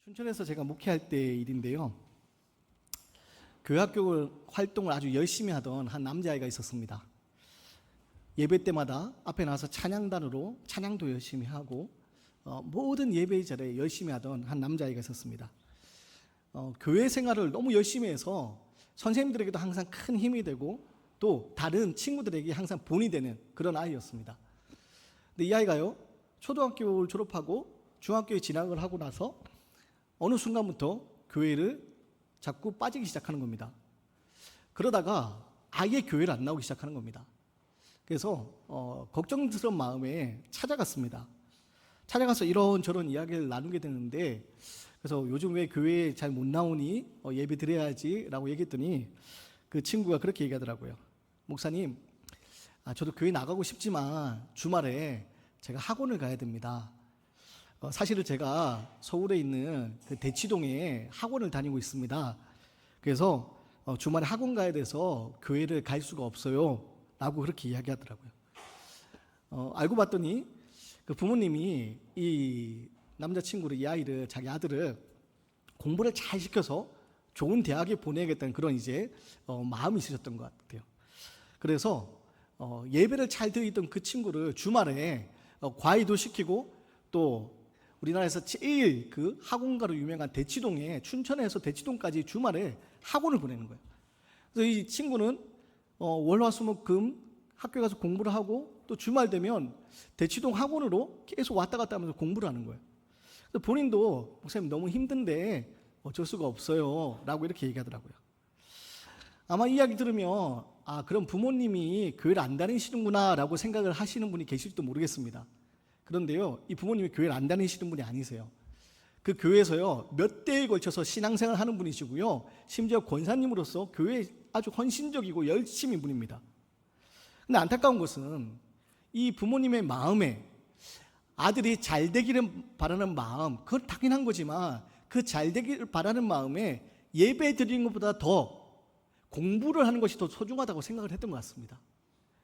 춘천에서 제가 목회할 때 일인데요. 교회학교 활동을 아주 열심히 하던 한 남자아이가 있었습니다. 예배 때마다 앞에 나와서 찬양단으로 찬양도 열심히 하고 모든 예배 자리에 열심히 하던 한 남자아이가 있었습니다. 교회 생활을 너무 열심히 해서 선생님들에게도 항상 큰 힘이 되고 또 다른 친구들에게 항상 본이 되는 그런 아이였습니다. 근데 이 아이가요, 초등학교를 졸업하고 중학교에 진학을 하고 나서 어느 순간부터 교회를 자꾸 빠지기 시작하는 겁니다. 그러다가 아예 교회를 안 나오기 시작하는 겁니다. 그래서 걱정스러운 마음에 찾아갔습니다. 찾아가서 이런저런 이야기를 나누게 되는데, 그래서 요즘 왜 교회에 잘 못 나오니? 예배 드려야지 라고 얘기했더니 그 친구가 그렇게 얘기하더라고요. 목사님, 저도 교회 나가고 싶지만 주말에 제가 학원을 가야 됩니다. 사실은 제가 서울에 있는 그 대치동에 학원을 다니고 있습니다. 그래서 주말에 학원 가야 돼서 교회를 갈 수가 없어요 라고 그렇게 이야기하더라고요. 알고 봤더니 그 부모님이 이 남자친구를, 이 아이를, 자기 아들을 공부를 잘 시켜서 좋은 대학에 보내야겠다는 그런 이제 마음이 있으셨던 것 같아요. 그래서 예배를 잘 드리던 그 친구를 주말에 과외도 시키고 또 우리나라에서 제일 그 학원가로 유명한 대치동에, 춘천에서 대치동까지 주말에 학원을 보내는 거예요. 그래서 이 친구는 월화수목금 학교 가서 공부를 하고 또 주말 되면 대치동 학원으로 계속 왔다 갔다 하면서 공부를 하는 거예요. 그래서 본인도 목사님 너무 힘든데 어쩔 수가 없어요 라고 이렇게 얘기하더라고요. 아마 이 이야기 들으면 그럼 부모님이 교회를 안 다니시는구나 라고 생각을 하시는 분이 계실지도 모르겠습니다. 그런데요, 이 부모님이 교회를 안 다니시는 분이 아니세요. 그 교회에서요 몇 대에 걸쳐서 신앙생활을 하는 분이시고요, 심지어 권사님으로서 교회에 아주 헌신적이고 열심인 분입니다. 근데 안타까운 것은 이 부모님의 마음에 아들이 잘 되기를 바라는 마음, 그건 당연한 거지만 그 잘 되기를 바라는 마음에 예배 드리는 것보다 더 공부를 하는 것이 더 소중하다고 생각을 했던 것 같습니다.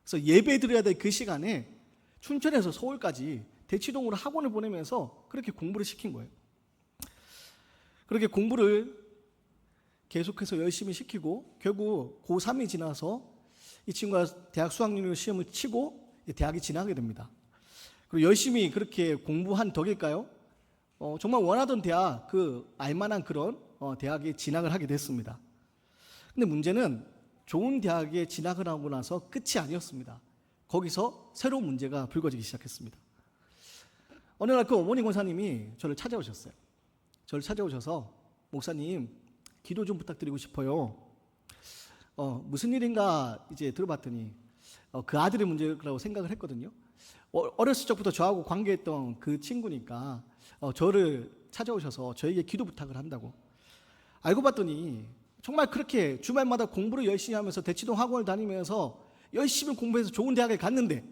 그래서 예배 드려야 될 그 시간에 춘천에서 서울까지 대치동으로 학원을 보내면서 그렇게 공부를 시킨 거예요. 그렇게 공부를 계속해서 열심히 시키고 결국 고3이 지나서 이 친구가 대학 수학연수 시험을 치고 대학에 진학하게 됩니다. 그리고 열심히 그렇게 공부한 덕일까요? 정말 원하던 대학, 그 알만한 그런 대학에 진학을 하게 됐습니다. 근데 문제는 좋은 대학에 진학을 하고 나서 끝이 아니었습니다. 거기서 새로운 문제가 불거지기 시작했습니다. 어느 날 그 어머니 권사님이 저를 찾아오셨어요. 저를 찾아오셔서 목사님, 기도 좀 부탁드리고 싶어요. 무슨 일인가 이제 들어봤더니 그 아들의 문제라고 생각을 했거든요. 어렸을 적부터 저하고 관계했던 그 친구니까 저를 찾아오셔서 저에게 기도 부탁을 한다고. 알고 봤더니 정말 그렇게 주말마다 공부를 열심히 하면서 대치동 학원을 다니면서 열심히 공부해서 좋은 대학에 갔는데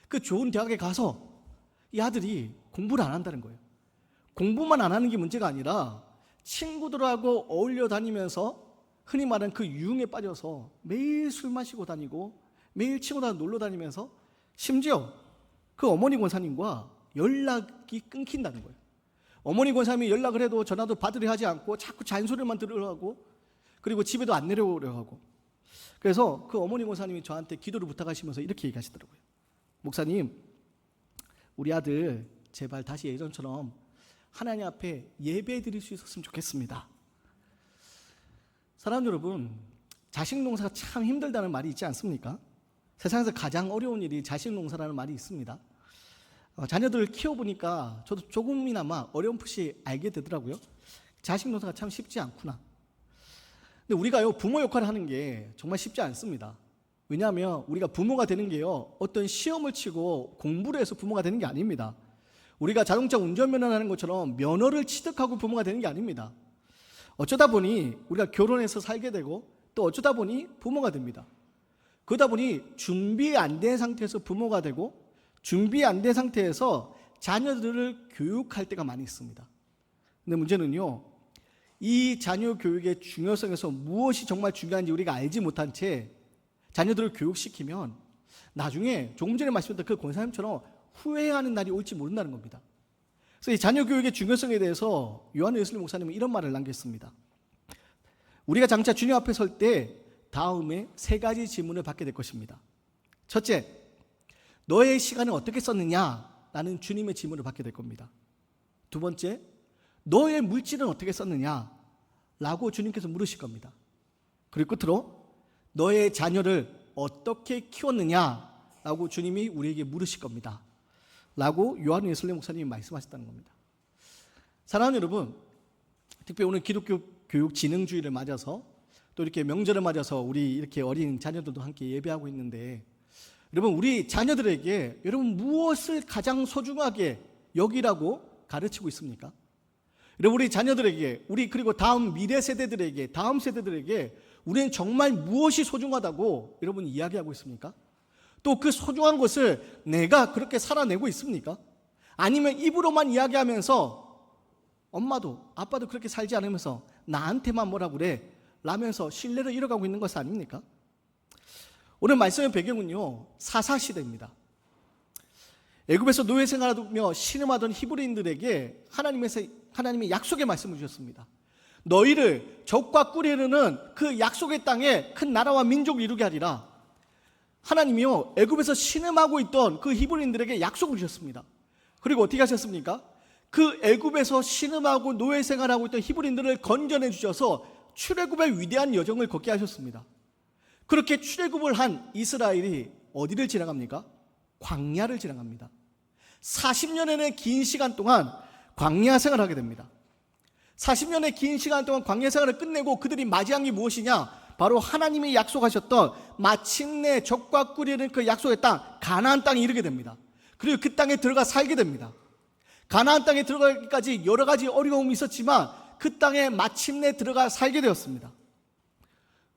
그 좋은 대학에 가서 이 아들이 공부를 안 한다는 거예요. 공부만 안 하는 게 문제가 아니라 친구들하고 어울려 다니면서 흔히 말하는 그 유흥에 빠져서 매일 술 마시고 다니고 매일 친구들하고 놀러 다니면서 심지어 그 어머니 권사님과 연락이 끊긴다는 거예요. 어머니 권사님이 연락을 해도 전화도 받으려 하지 않고 자꾸 잔소리만 들으려 하고 그리고 집에도 안 내려오려 하고. 그래서 그 어머니 권사님이 저한테 기도를 부탁하시면서 이렇게 얘기하시더라고요. 목사님, 우리 아들 제발 다시 예전처럼 하나님 앞에 예배 드릴 수 있었으면 좋겠습니다. 사랑하는 여러분, 자식 농사가 참 힘들다는 말이 있지 않습니까? 세상에서 가장 어려운 일이 자식 농사라는 말이 있습니다. 자녀들을 키워보니까 저도 조금이나마 어렴풋이 알게 되더라고요. 자식 농사가 참 쉽지 않구나. 근데 우리가요, 부모 역할을 하는 게 정말 쉽지 않습니다. 왜냐하면 우리가 부모가 되는 게요, 어떤 시험을 치고 공부를 해서 부모가 되는 게 아닙니다. 우리가 자동차 운전면허를 하는 것처럼 면허를 취득하고 부모가 되는 게 아닙니다. 어쩌다 보니 우리가 결혼해서 살게 되고 또 어쩌다 보니 부모가 됩니다. 그러다 보니 준비 안 된 상태에서 부모가 되고 준비 안 된 상태에서 자녀들을 교육할 때가 많이 있습니다. 근데 문제는요, 이 자녀 교육의 중요성에서 무엇이 정말 중요한지 우리가 알지 못한 채 자녀들을 교육시키면 나중에 조금 전에 말씀드렸던 그 권사님처럼 후회하는 날이 올지 모른다는 겁니다. 그래서 이 자녀 교육의 중요성에 대해서 요한 웨슬리 목사님은 이런 말을 남겼습니다. 우리가 장차 주님 앞에 설 때 다음에 세 가지 질문을 받게 될 것입니다. 첫째, 너의 시간을 어떻게 썼느냐? 라는 주님의 질문을 받게 될 겁니다. 두 번째, 너의 물질은 어떻게 썼느냐? 라고 주님께서 물으실 겁니다. 그리고 끝으로 너의 자녀를 어떻게 키웠느냐? 라고 주님이 우리에게 물으실 겁니다. 라고 요한 웨슬리 목사님이 말씀하셨다는 겁니다. 사랑하는 여러분, 특별히 오늘 기독교 교육 진흥주의를 맞아서 또 이렇게 명절을 맞아서 우리 이렇게 어린 자녀들도 함께 예배하고 있는데, 여러분, 우리 자녀들에게 여러분 무엇을 가장 소중하게 여기라고 가르치고 있습니까? 여러분, 우리 자녀들에게, 우리 그리고 다음 미래 세대들에게, 다음 세대들에게 우리는 정말 무엇이 소중하다고 여러분 이야기하고 있습니까? 또 그 소중한 것을 내가 그렇게 살아내고 있습니까? 아니면 입으로만 이야기하면서 엄마도 아빠도 그렇게 살지 않으면서 나한테만 뭐라 그래 라면서 신뢰를 잃어가고 있는 것이 아닙니까? 오늘 말씀의 배경은요, 사사시대입니다. 애굽에서 노예 생활하며 신음하던 히브리인들에게 하나님의 약속의 말씀을 주셨습니다. 너희를 적과 꿀이 흐르는 그 약속의 땅에 큰 나라와 민족을 이루게 하리라. 하나님이요, 애굽에서 신음하고 있던 그 히브리인들에게 약속을 주셨습니다. 그리고 어떻게 하셨습니까? 그 애굽에서 신음하고 노예 생활하고 있던 히브리인들을 건져내 주셔서 출애굽의 위대한 여정을 걷게 하셨습니다. 그렇게 출애굽을 한 이스라엘이 어디를 지나갑니까? 광야를 지나갑니다. 40년의 긴 시간 동안 광야 생활을 하게 됩니다. 40년의 긴 시간 동안 광야 생활을 끝내고 그들이 맞이한 게 무엇이냐? 바로 하나님이 약속하셨던 마침내 적과 꿀이 흐르는 그 약속의 땅, 가나안 땅에 이르게 됩니다. 그리고 그 땅에 들어가 살게 됩니다. 가나안 땅에 들어가기까지 여러 가지 어려움이 있었지만 그 땅에 마침내 들어가 살게 되었습니다.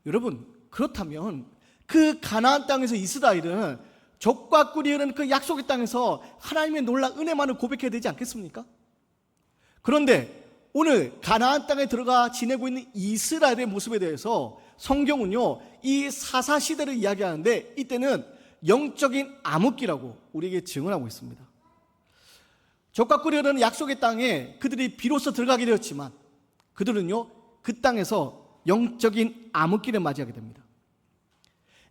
여러분, 그렇다면 그 가나안 땅에서 이스라엘은 적과 꿀이 흐르는 그 약속의 땅에서 하나님의 놀라운 은혜만을 고백해야 되지 않겠습니까? 그런데 오늘 가나안 땅에 들어가 지내고 있는 이스라엘의 모습에 대해서 성경은요, 이 사사시대를 이야기하는데 이때는 영적인 암흑기라고 우리에게 증언하고 있습니다. 적과 꿀이 흐르는 약속의 땅에 그들이 비로소 들어가게 되었지만 그들은요, 그 땅에서 영적인 암흑기를 맞이하게 됩니다.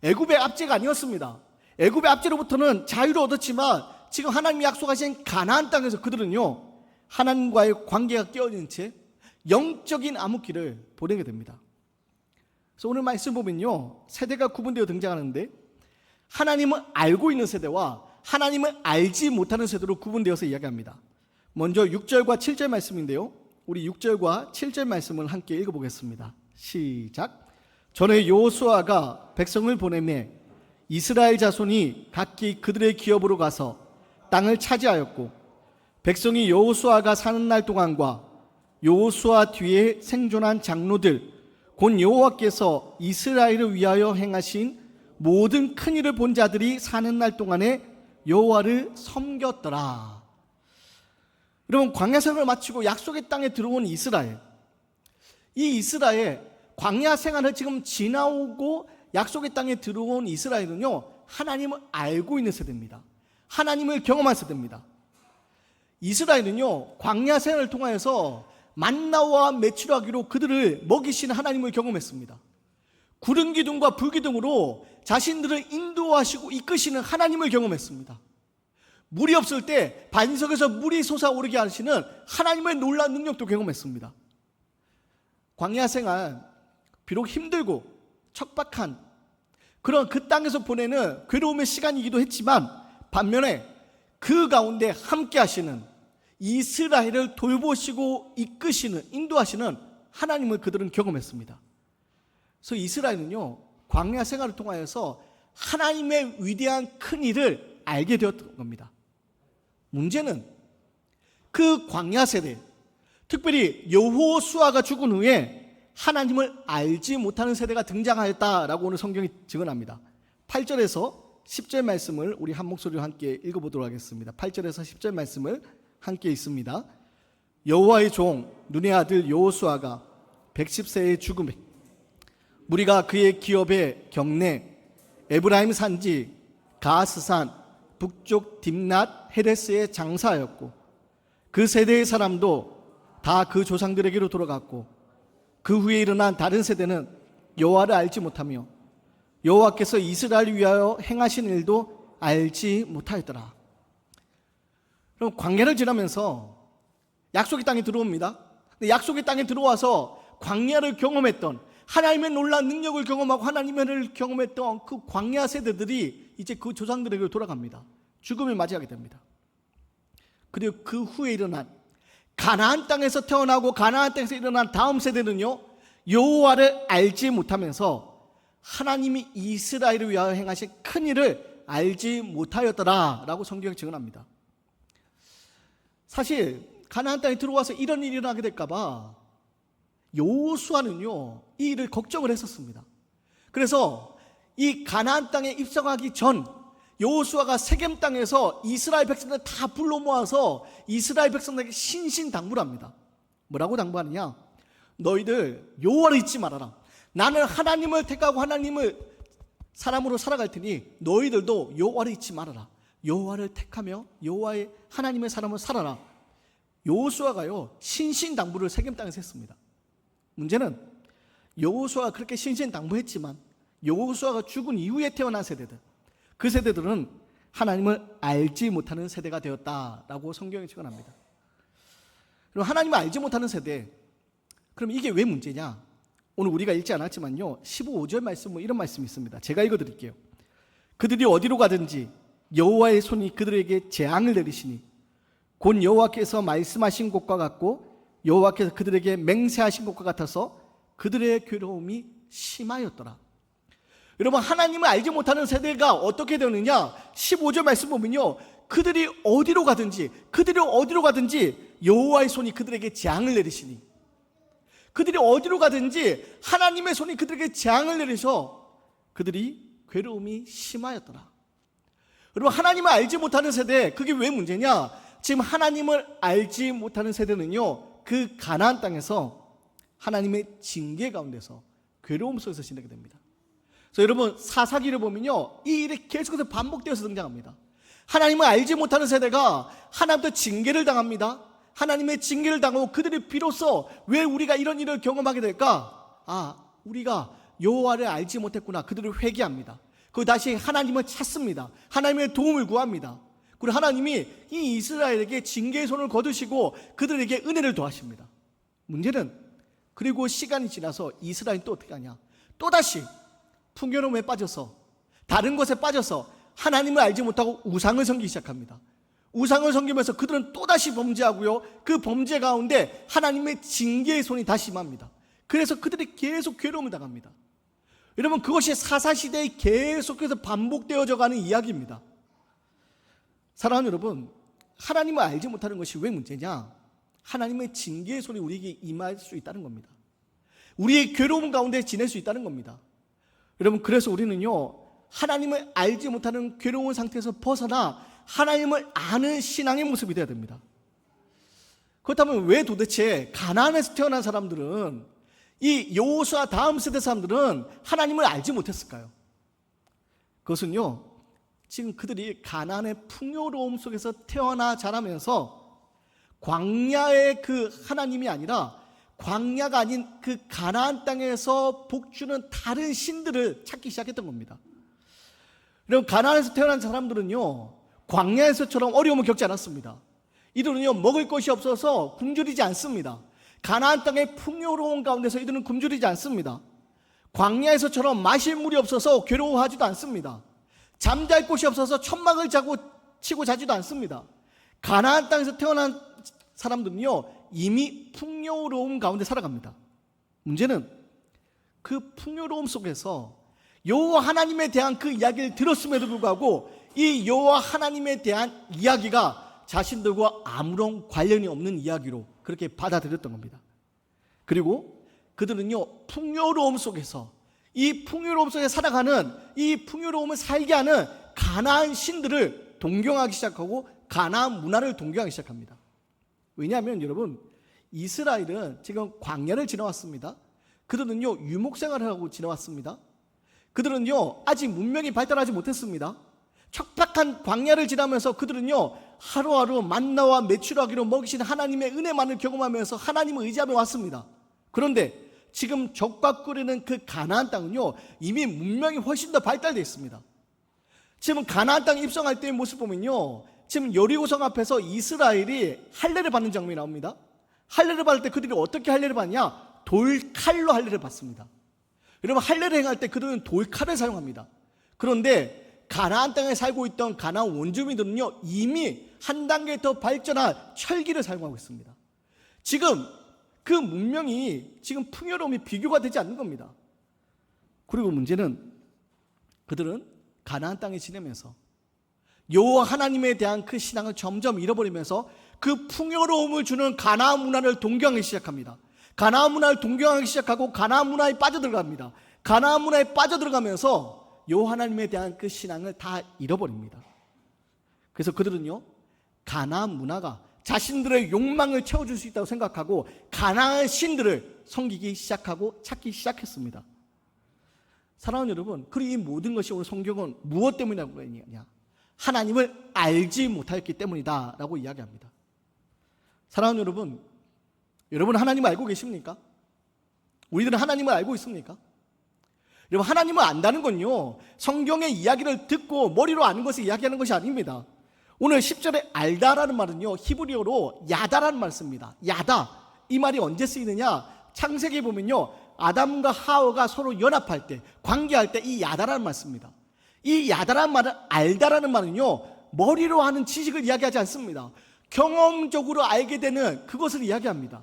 애굽의 압제가 아니었습니다. 애굽의 압제로부터는 자유를 얻었지만 지금 하나님이 약속하신 가나안 땅에서 그들은요, 하나님과의 관계가 깨어진 채 영적인 암흑기를 보내게 됩니다. 그래서 오늘 말씀 보면요, 세대가 구분되어 등장하는데 하나님을 알고 있는 세대와 하나님을 알지 못하는 세대로 구분되어서 이야기합니다. 먼저 6절과 7절 말씀인데요, 우리 6절과 7절 말씀을 함께 읽어보겠습니다. 시작. 전에 여호수아가 백성을 보내매 이스라엘 자손이 각기 그들의 기업으로 가서 땅을 차지하였고, 백성이 여호수아가 사는 날 동안과 여호수아 뒤에 생존한 장로들 곧 여호와께서 이스라엘을 위하여 행하신 모든 큰 일을 본 자들이 사는 날 동안에 여호와를 섬겼더라. 여러분, 광야 생활을 마치고 약속의 땅에 들어온 이스라엘, 이 이스라엘 광야 생활을 지금 지나오고 약속의 땅에 들어온 이스라엘은요, 하나님을 알고 있는 세대입니다. 하나님을 경험한 세대입니다. 이스라엘은요, 광야 생활을 통하여서 만나와 메추라기로 그들을 먹이시는 하나님을 경험했습니다. 구름 기둥과 불 기둥으로 자신들을 인도하시고 이끄시는 하나님을 경험했습니다. 물이 없을 때 반석에서 물이 솟아오르게 하시는 하나님의 놀라운 능력도 경험했습니다. 광야 생활, 비록 힘들고 척박한 그런 그 땅에서 보내는 괴로움의 시간이기도 했지만, 반면에 그 가운데 함께 하시는, 이스라엘을 돌보시고 이끄시는, 인도하시는 하나님을 그들은 경험했습니다. 그래서 이스라엘은요, 광야 생활을 통하여서 하나님의 위대한 큰 일을 알게 되었던 겁니다. 문제는 그 광야 세대, 특별히 여호수아가 죽은 후에 하나님을 알지 못하는 세대가 등장하였다라고 오늘 성경이 증언합니다. 8절에서 10절 말씀을 우리 한 목소리로 함께 읽어보도록 하겠습니다. 8절에서 10절 말씀을 함께 읽습니다. 여호와의 종 눈의 아들 여호수아가 110세에 죽음에 무리가 그의 기업의 경내 에브라임 산지 가스산 북쪽 딥낫 헤레스에 장사하였고, 그 세대의 사람도 다 그 조상들에게로 돌아갔고, 그 후에 일어난 다른 세대는 여호와를 알지 못하며 여호와께서 이스라엘을 위하여 행하신 일도 알지 못하였더라. 그럼 광야를 지나면서 약속의 땅에 들어옵니다. 근데 약속의 땅에 들어와서 광야를 경험했던, 하나님의 놀라운 능력을 경험하고 하나님의 은혜를 경험했던 그 광야 세대들이 이제 그 조상들에게 돌아갑니다. 죽음을 맞이하게 됩니다. 그리고 그 후에 일어난 가나안 땅에서 태어나고 가나안 땅에서 일어난 다음 세대는요, 여호와를 알지 못하면서 하나님이 이스라엘을 위하여 행하신 큰 일을 알지 못하였더라라고 성경이 증언합니다. 사실 가나안 땅에 들어와서 이런 일이 일어나게 될까봐 여호수아는요, 이 일을 걱정을 했었습니다. 그래서 이 가나안 땅에 입성하기 전 여호수아가 세겜 땅에서 이스라엘 백성들 다 불러 모아서 이스라엘 백성들에게 신신당부를 합니다. 뭐라고 당부하느냐? 너희들 여호와를 잊지 말아라. 나는 하나님을 택하고 하나님을 사람으로 살아갈 테니 너희들도 여호와를 잊지 말아라. 여호와를 택하며 여호와의 하나님의 사람으로 살아라. 여호수아가요, 신신당부를 세겜 땅에서 했습니다. 문제는 여호수아가 그렇게 신신당부했지만 여호수아가 죽은 이후에 태어난 세대들, 그 세대들은 하나님을 알지 못하는 세대가 되었다라고 성경이 증언합니다. 그럼 하나님을 알지 못하는 세대, 그럼 이게 왜 문제냐? 오늘 우리가 읽지 않았지만요, 15절 말씀 이런 말씀이 있습니다. 제가 읽어드릴게요. 그들이 어디로 가든지 여호와의 손이 그들에게 재앙을 내리시니 곧 여호와께서 말씀하신 것과 같고 여호와께서 그들에게 맹세하신 것과 같아서 그들의 괴로움이 심하였더라. 여러분, 하나님을 알지 못하는 세대가 어떻게 되느냐? 15절 말씀 보면요, 그들이 어디로 가든지 여호와의 손이 그들에게 재앙을 내리시니, 그들이 어디로 가든지 하나님의 손이 그들에게 재앙을 내리셔 그들이 괴로움이 심하였더라. 여러분, 하나님을 알지 못하는 세대, 그게 왜 문제냐? 지금 하나님을 알지 못하는 세대는요, 그 가나안 땅에서 하나님의 징계 가운데서 괴로움 속에서 지내게 됩니다. 그래서 여러분, 사사기를 보면요, 이 일이 계속해서 반복되어서 등장합니다. 하나님을 알지 못하는 세대가 하나님부터 징계를 당합니다. 하나님의 징계를 당하고 그들이 비로소 왜 우리가 이런 일을 경험하게 될까? 우리가 여호와를 알지 못했구나. 그들을 회개합니다. 그 다시 하나님을 찾습니다. 하나님의 도움을 구합니다. 그리고 하나님이 이 이스라엘에게 징계의 손을 거두시고 그들에게 은혜를 더하십니다. 문제는 그리고 시간이 지나서 이스라엘이 또 어떻게 하냐? 또다시 풍요로움에 빠져서, 다른 것에 빠져서 하나님을 알지 못하고 우상을 섬기기 시작합니다. 우상을 섬기면서 그들은 또다시 범죄하고요, 그 범죄 가운데 하나님의 징계의 손이 다시 임합니다. 그래서 그들이 계속 괴로움을 당합니다. 여러분, 그것이 사사시대에 계속해서 반복되어져 가는 이야기입니다. 사랑하는 여러분, 하나님을 알지 못하는 것이 왜 문제냐? 하나님의 징계의 손이 우리에게 임할 수 있다는 겁니다. 우리의 괴로움 가운데 지낼 수 있다는 겁니다. 여러분, 그래서 우리는요, 하나님을 알지 못하는 괴로운 상태에서 벗어나 하나님을 아는 신앙의 모습이 되어야 됩니다. 그렇다면 왜 도대체 가나안에서 태어난 사람들은, 이 여호수아 다음 세대 사람들은 하나님을 알지 못했을까요? 그것은요, 지금 그들이 가나안의 풍요로움 속에서 태어나 자라면서 광야의 그 하나님이 아니라 광야가 아닌 그 가나안 땅에서 복주는 다른 신들을 찾기 시작했던 겁니다. 여러분, 가나안에서 태어난 사람들은요, 광야에서처럼 어려움을 겪지 않았습니다. 이들은요, 먹을 것이 없어서 굶주리지 않습니다. 가나안 땅의 풍요로운 가운데서 이들은 굶주리지 않습니다. 광야에서처럼 마실 물이 없어서 괴로워하지도 않습니다. 잠잘 곳이 없어서 천막을 치고 자지도 않습니다. 가나안 땅에서 태어난 사람들은요, 이미 풍요로움 가운데 살아갑니다. 문제는 그 풍요로움 속에서 여호와 하나님에 대한 그 이야기를 들었음에도 불구하고 이 여호와 하나님에 대한 이야기가 자신들과 아무런 관련이 없는 이야기로 그렇게 받아들였던 겁니다. 그리고 그들은요, 풍요로움 속에서, 이 풍요로움 속에 살아가는, 이 풍요로움을 살게 하는 가나안 신들을 동경하기 시작하고 가나안 문화를 동경하기 시작합니다. 왜냐하면 여러분, 이스라엘은 지금 광야를 지나왔습니다. 그들은요, 유목생활을 하고 지나왔습니다. 그들은요, 아직 문명이 발달하지 못했습니다. 척박한 광야를 지나면서 그들은요, 하루하루 만나와 메추라기로 먹이신 하나님의 은혜만을 경험하면서 하나님을 의지하며 왔습니다. 그런데 지금 적과 꿀이는 그 가나안 땅은요, 이미 문명이 훨씬 더 발달되어 있습니다. 지금 가나안 땅에 입성할 때의 모습 보면요, 지금 여리고성 앞에서 이스라엘이 할례를 받는 장면이 나옵니다. 할례를 받을 때 그들이 어떻게 할례를 받냐? 돌칼로 할례를 받습니다. 여러분, 할례를 행할 때 그들은 돌칼을 사용합니다. 그런데 가나안 땅에 살고 있던 가나안 원주민들은요, 이미 한 단계 더 발전한 철기를 사용하고 있습니다. 지금 그 문명이 지금 풍요로움이 비교가 되지 않는 겁니다. 그리고 문제는 그들은 가나안 땅에 지내면서 여호와 하나님에 대한 그 신앙을 점점 잃어버리면서 그 풍요로움을 주는 가나안 문화를 동경하기 시작합니다. 가나안 문화를 동경하기 시작하고 가나안 문화에 빠져들어갑니다. 가나안 문화에 빠져들어가면서 여호와 하나님에 대한 그 신앙을 다 잃어버립니다. 그래서 그들은요, 가나안 문화가 자신들의 욕망을 채워줄 수 있다고 생각하고 가나안 신들을 섬기기 시작하고 찾기 시작했습니다. 사랑하는 여러분, 그리고 이 모든 것이 오늘 성경은 무엇 때문이라고 했느냐? 하나님을 알지 못하였기 때문이다 라고 이야기합니다. 사랑하는 여러분, 여러분 하나님을 알고 계십니까? 우리들은 하나님을 알고 있습니까? 여러분, 하나님을 안다는 건요, 성경의 이야기를 듣고 머리로 아는 것을 이야기하는 것이 아닙니다. 오늘 10절에 알다라는 말은요, 히브리어로 야다라는 말을 씁니다. 야다, 이 말이 언제 쓰이느냐? 창세기에 보면요, 아담과 하와가 서로 연합할 때, 관계할 때 이 야다라는 말을 씁니다. 이 야다라는 말은, 알다라는 말은요, 머리로 아는 지식을 이야기하지 않습니다. 경험적으로 알게 되는 그것을 이야기합니다.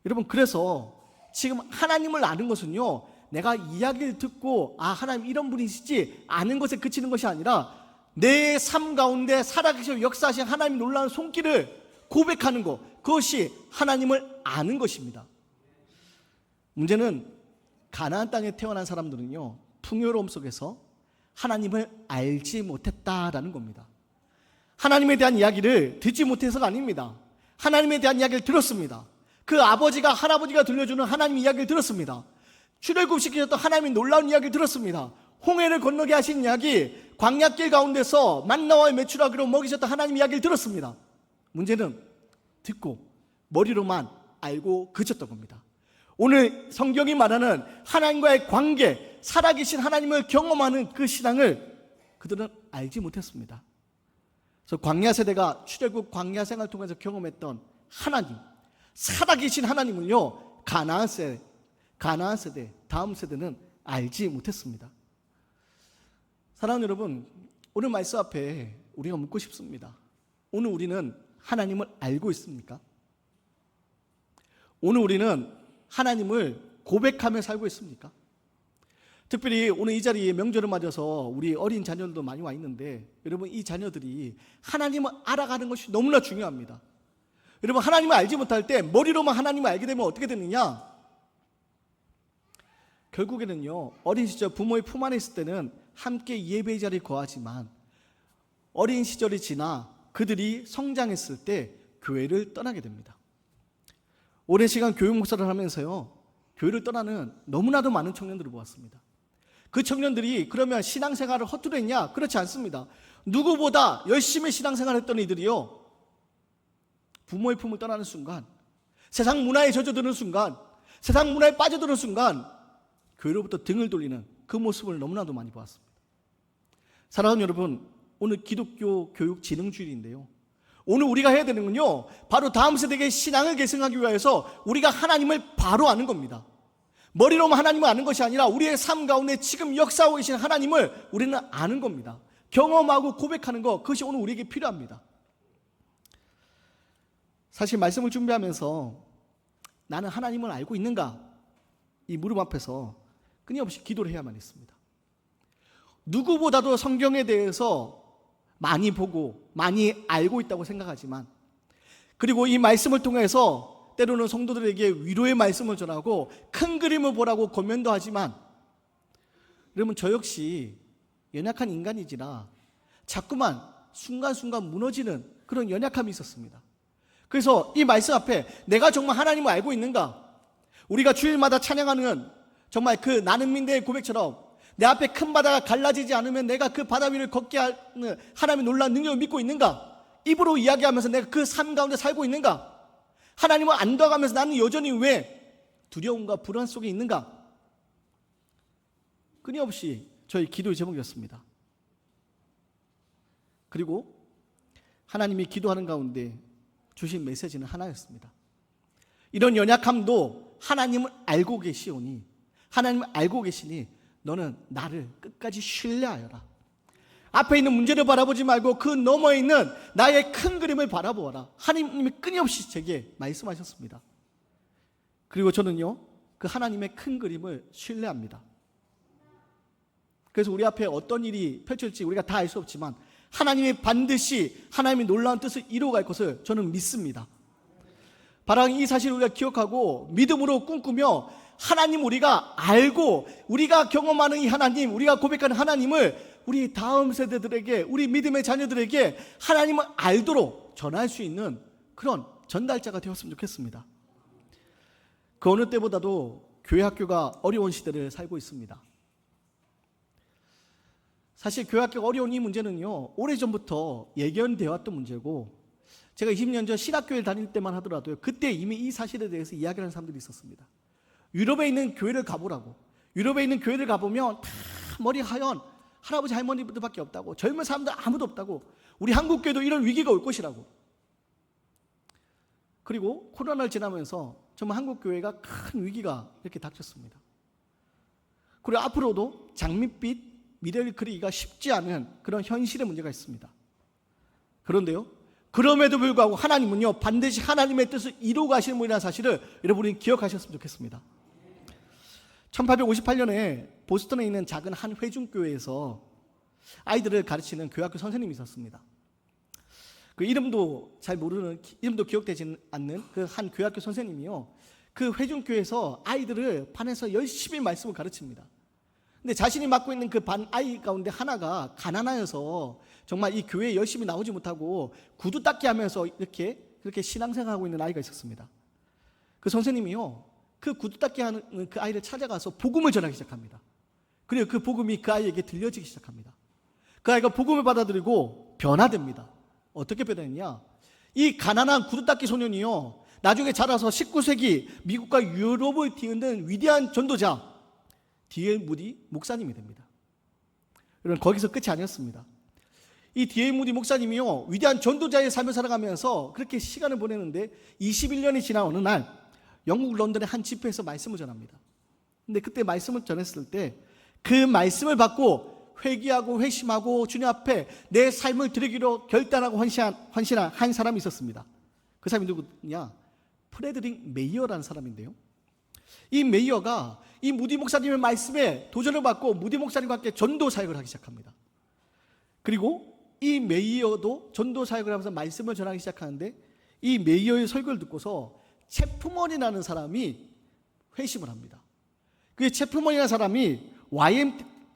여러분, 그래서 지금 하나님을 아는 것은요, 내가 이야기를 듣고 하나님 이런 분이시지 아는 것에 그치는 것이 아니라 내 삶 가운데 살아계시고 역사하신 하나님의 놀라운 손길을 고백하는 것, 그것이 하나님을 아는 것입니다. 문제는 가나안 땅에 태어난 사람들은요, 풍요로움 속에서 하나님을 알지 못했다라는 겁니다. 하나님에 대한 이야기를 듣지 못해서가 아닙니다. 하나님에 대한 이야기를 들었습니다. 그 아버지가 할아버지가 들려주는 하나님 이야기를 들었습니다. 출애굽시키셨던 하나님의 놀라운 이야기를 들었습니다. 홍해를 건너게 하신 이야기, 광야길 가운데서 만나와 메추라기로 먹이셨던 하나님 이야기를 들었습니다. 문제는 듣고 머리로만 알고 그쳤던 겁니다. 오늘 성경이 말하는 하나님과의 관계, 살아계신 하나님을 경험하는 그 신앙을 그들은 알지 못했습니다. 그래서 광야 세대가 출애굽 광야 생활을 통해서 경험했던 하나님, 살아계신 하나님을요, 가나안 세대, 다음 세대는 알지 못했습니다. 사랑하는 여러분, 오늘 말씀 앞에 우리가 묻고 싶습니다. 오늘 우리는 하나님을 알고 있습니까? 오늘 우리는 하나님을 고백하며 살고 있습니까? 특별히 오늘 이 자리에 명절을 맞아서 우리 어린 자녀들도 많이 와 있는데, 여러분, 이 자녀들이 하나님을 알아가는 것이 너무나 중요합니다. 여러분, 하나님을 알지 못할 때 머리로만 하나님을 알게 되면 어떻게 되느냐? 결국에는요, 어린 시절 부모의 품 안에 있을 때는 함께 예배의 자리에 거하지만 어린 시절이 지나 그들이 성장했을 때 교회를 떠나게 됩니다. 오랜 시간 교육 목사를 하면서요, 교회를 떠나는 너무나도 많은 청년들을 보았습니다. 그 청년들이 그러면 신앙생활을 허투루 했냐? 그렇지 않습니다. 누구보다 열심히 신앙생활을 했던 이들이요, 부모의 품을 떠나는 순간, 세상 문화에 젖어드는 순간, 세상 문화에 빠져드는 순간 교회로부터 등을 돌리는 그 모습을 너무나도 많이 보았습니다. 사랑하는 여러분, 오늘 기독교 교육 진흥주일인데요, 오늘 우리가 해야 되는 건요, 바로 다음 세대에게 신앙을 계승하기 위해서 우리가 하나님을 바로 아는 겁니다. 머리로만 하나님을 아는 것이 아니라 우리의 삶 가운데 지금 역사하고 계신 하나님을 우리는 아는 겁니다. 경험하고 고백하는 것, 그것이 오늘 우리에게 필요합니다. 사실 말씀을 준비하면서 나는 하나님을 알고 있는가? 이 물음 앞에서 끊임없이 기도를 해야만 했습니다. 누구보다도 성경에 대해서 많이 보고 많이 알고 있다고 생각하지만, 그리고 이 말씀을 통해서 때로는 성도들에게 위로의 말씀을 전하고 큰 그림을 보라고 권면도 하지만, 여러분, 저 역시 연약한 인간이지라 자꾸만 순간순간 무너지는 그런 연약함이 있었습니다. 그래서 이 말씀 앞에 내가 정말 하나님을 알고 있는가? 우리가 주일마다 찬양하는 정말 그 나는 민대의 고백처럼 내 앞에 큰 바다가 갈라지지 않으면 내가 그 바다 위를 걷게 하는 하나님의 놀라운 능력을 믿고 있는가? 입으로 이야기하면서 내가 그 삶 가운데 살고 있는가? 하나님을 안도하면서 나는 여전히 왜 두려움과 불안 속에 있는가? 끊임없이 저희 기도의 제목이었습니다. 그리고 하나님이 기도하는 가운데 주신 메시지는 하나였습니다. 이런 연약함도 하나님을 알고 계시오니, 하나님을 알고 계시니 너는 나를 끝까지 신뢰하여라. 앞에 있는 문제를 바라보지 말고 그 너머에 있는 나의 큰 그림을 바라보아라. 하나님이 끊임없이 제게 말씀하셨습니다. 그리고 저는요, 그 하나님의 큰 그림을 신뢰합니다. 그래서 우리 앞에 어떤 일이 펼쳐질지 우리가 다 알 수 없지만 하나님이 반드시 하나님의 놀라운 뜻을 이루어갈 것을 저는 믿습니다. 바로 이 사실을 우리가 기억하고 믿음으로 꿈꾸며 하나님 우리가 알고 우리가 경험하는 이 하나님, 우리가 고백하는 하나님을 우리 다음 세대들에게, 우리 믿음의 자녀들에게 하나님을 알도록 전할 수 있는 그런 전달자가 되었으면 좋겠습니다. 그 어느 때보다도 교회 학교가 어려운 시대를 살고 있습니다. 사실 교회 학교가 어려운 이 문제는요, 오래전부터 예견되어 왔던 문제고, 제가 20년 전 신학교에 다닐 때만 하더라도요, 그때 이미 이 사실에 대해서 이야기하는 사람들이 있었습니다. 유럽에 있는 교회를 가보라고. 유럽에 있는 교회를 가보면 다 머리 하얀 할아버지 할머니들밖에 없다고, 젊은 사람들 아무도 없다고, 우리 한국 교회도 이런 위기가 올 것이라고. 그리고 코로나를 지나면서 정말 한국 교회가 큰 위기가 이렇게 닥쳤습니다. 그리고 앞으로도 장밋빛 미래를 그리기가 쉽지 않은 그런 현실의 문제가 있습니다. 그런데요, 그럼에도 불구하고 하나님은요, 반드시 하나님의 뜻을 이루어 가시는 분이라는 사실을 여러분이 기억하셨으면 좋겠습니다. 1858년에 보스턴에 있는 작은 한 회중교회에서 아이들을 가르치는 교학교 선생님이 있었습니다. 그 이름도 잘 모르는, 이름도 기억되지 않는 그 한 교학교 선생님이요, 그 회중교회에서 아이들을 반에서 열심히 말씀을 가르칩니다. 근데 자신이 맡고 있는 그 반 아이 가운데 하나가 가난하여서 정말 이 교회에 열심히 나오지 못하고 구두 닦기 하면서 그렇게 신앙생활하고 있는 아이가 있었습니다. 그 선생님이요, 그 구두 닦기 하는 그 아이를 찾아가서 복음을 전하기 시작합니다. 그리고 그 복음이 그 아이에게 들려지기 시작합니다. 그 아이가 복음을 받아들이고 변화됩니다. 어떻게 변했냐? 이 가난한 구두 닦기 소년이요, 나중에 자라서 19세기 미국과 유럽을 뒤흔든 위대한 전도자 D.L. 무디 목사님이 됩니다. 여러분, 거기서 끝이 아니었습니다. 이 D.L. 무디 목사님이요, 위대한 전도자의 삶을 살아가면서 그렇게 시간을 보내는데 21년이 지난 어느 날 영국 런던의 한 집회에서 말씀을 전합니다. 근데 그때 말씀을 전했을 때 그 말씀을 받고 회개하고 회심하고 주님 앞에 내 삶을 드리기로 결단하고 헌신한 한 사람이 있었습니다. 그 사람이 누구냐? 프레드릭 메이어라는 사람인데요, 이 메이어가 이 무디 목사님의 말씀에 도전을 받고 무디 목사님과 함께 전도 사역을 하기 시작합니다. 그리고 이 메이어도 전도 사역을 하면서 말씀을 전하기 시작하는데, 이 메이어의 설교를 듣고서 채프먼이라는 사람이 회심을 합니다. 그 채프먼이라는 사람이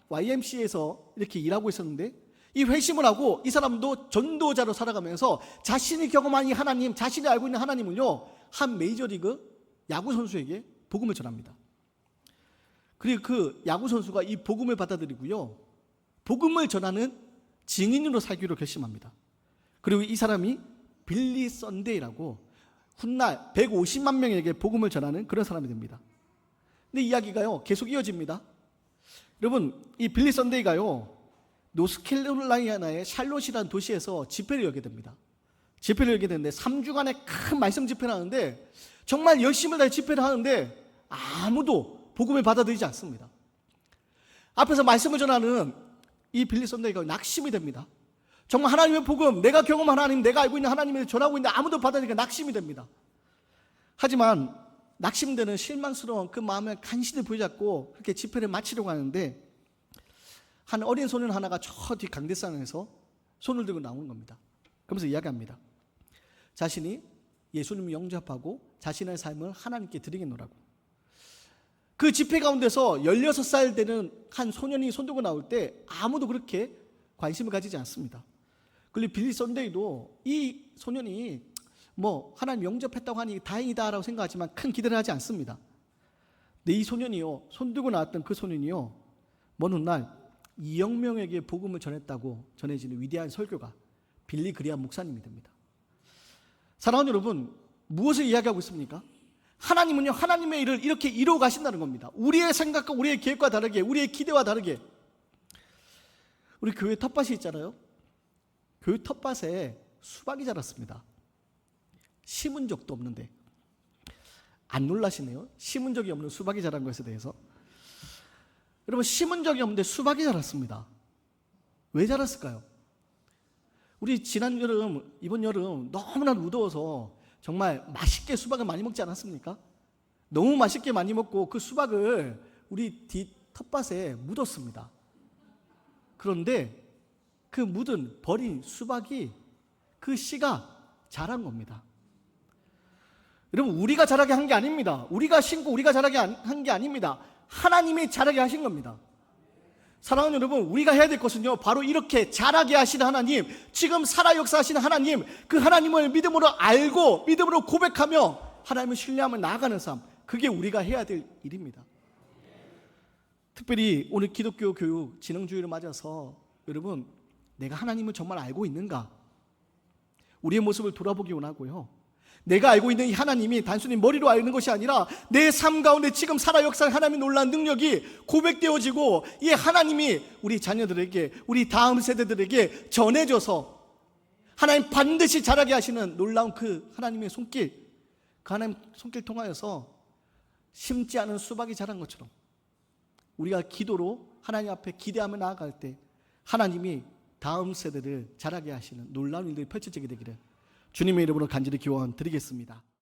YMC에서 이렇게 일하고 있었는데, 이 회심을 하고 이 사람도 전도자로 살아가면서 자신이 경험한 이 하나님, 자신이 알고 있는 하나님은요, 한 메이저리그 야구 선수에게 복음을 전합니다. 그리고 그 야구 선수가 이 복음을 받아들이고요, 복음을 전하는 증인으로 살기로 결심합니다. 그리고 이 사람이 빌리 썬데이라고 훗날 150만 명에게 복음을 전하는 그런 사람이 됩니다. 근데 이야기가요, 계속 이어집니다. 여러분, 이 빌리 썬데이가요, 노스캐롤라이나의 샬롯이라는 도시에서 집회를 열게 됩니다. 집회를 열게 되는데 3주간의 큰 말씀 집회를 하는데, 정말 열심을 다해 집회를 하는데 아무도 복음을 받아들이지 않습니다. 앞에서 말씀을 전하는 이 빌리 썬데이가 낙심이 됩니다. 정말 하나님의 복음, 내가 경험한 하나님, 내가 알고 있는 하나님을 전하고 있는데 아무도 받아들이니까 낙심이 됩니다. 하지만 낙심되는 실망스러운 그 마음을 간신히 부여잡고 그렇게 집회를 마치려고 하는데, 한 어린 소년 하나가 저 뒤 강대상에서 손을 들고 나오는 겁니다. 그러면서 이야기합니다. 자신이 예수님을 영접하고 자신의 삶을 하나님께 드리겠노라고. 그 집회 가운데서 16살 되는 한 소년이 손 들고 나올 때 아무도 그렇게 관심을 가지지 않습니다. 그리고 빌리 썬데이도 이 소년이 하나님 영접했다고 하니 다행이다라고 생각하지만 큰 기대를 하지 않습니다. 근데 이 소년이요, 손 들고 나왔던 그 소년이요, 먼 훗날 2억 명에게 복음을 전했다고 전해지는 위대한 설교가 빌리 그리함 목사님이 됩니다. 사랑하는 여러분, 무엇을 이야기하고 있습니까? 하나님은요, 하나님의 일을 이렇게 이루어 가신다는 겁니다. 우리의 생각과 우리의 계획과 다르게, 우리의 기대와 다르게. 우리 교회 텃밭이 있잖아요. 교회 텃밭에 수박이 자랐습니다. 심은 적도 없는데. 안 놀라시네요. 심은 적이 없는 수박이 자란 것에 대해서. 여러분, 심은 적이 없는데 수박이 자랐습니다. 왜 자랐을까요? 우리 지난 여름, 이번 여름 너무나 무더워서 정말 맛있게 수박을 많이 먹지 않았습니까? 너무 맛있게 많이 먹고 그 수박을 우리 뒤 텃밭에 묻었습니다. 그런데 그 묻은 버린 수박이 그 씨가 자란 겁니다. 여러분, 우리가 자라게 한 게 아닙니다. 우리가 심고 우리가 자라게 한 게 아닙니다. 하나님이 자라게 하신 겁니다. 사랑하는 여러분, 우리가 해야 될 것은요, 바로 이렇게 자라게 하시는 하나님, 지금 살아 역사하시는 하나님, 그 하나님을 믿음으로 알고 믿음으로 고백하며 하나님을 신뢰하며 나아가는 삶, 그게 우리가 해야 될 일입니다. 특별히 오늘 기독교 교육 진흥주의를 맞아서 여러분, 내가 하나님을 정말 알고 있는가? 우리의 모습을 돌아보기 원하고요, 내가 알고 있는 이 하나님이 단순히 머리로 아는 것이 아니라 내 삶 가운데 지금 살아 역사하는 하나님의 놀라운 능력이 고백되어지고, 이 하나님이 우리 자녀들에게, 우리 다음 세대들에게 전해져서 하나님 반드시 자라게 하시는 놀라운 그 하나님의 손길, 그 하나님 손길 통하여서 심지 않은 수박이 자란 것처럼 우리가 기도로 하나님 앞에 기대하며 나아갈 때 하나님이 다음 세대를 자라게 하시는 놀라운 일들이 펼쳐지게 되기를 주님의 이름으로 간절히 기원 드리겠습니다.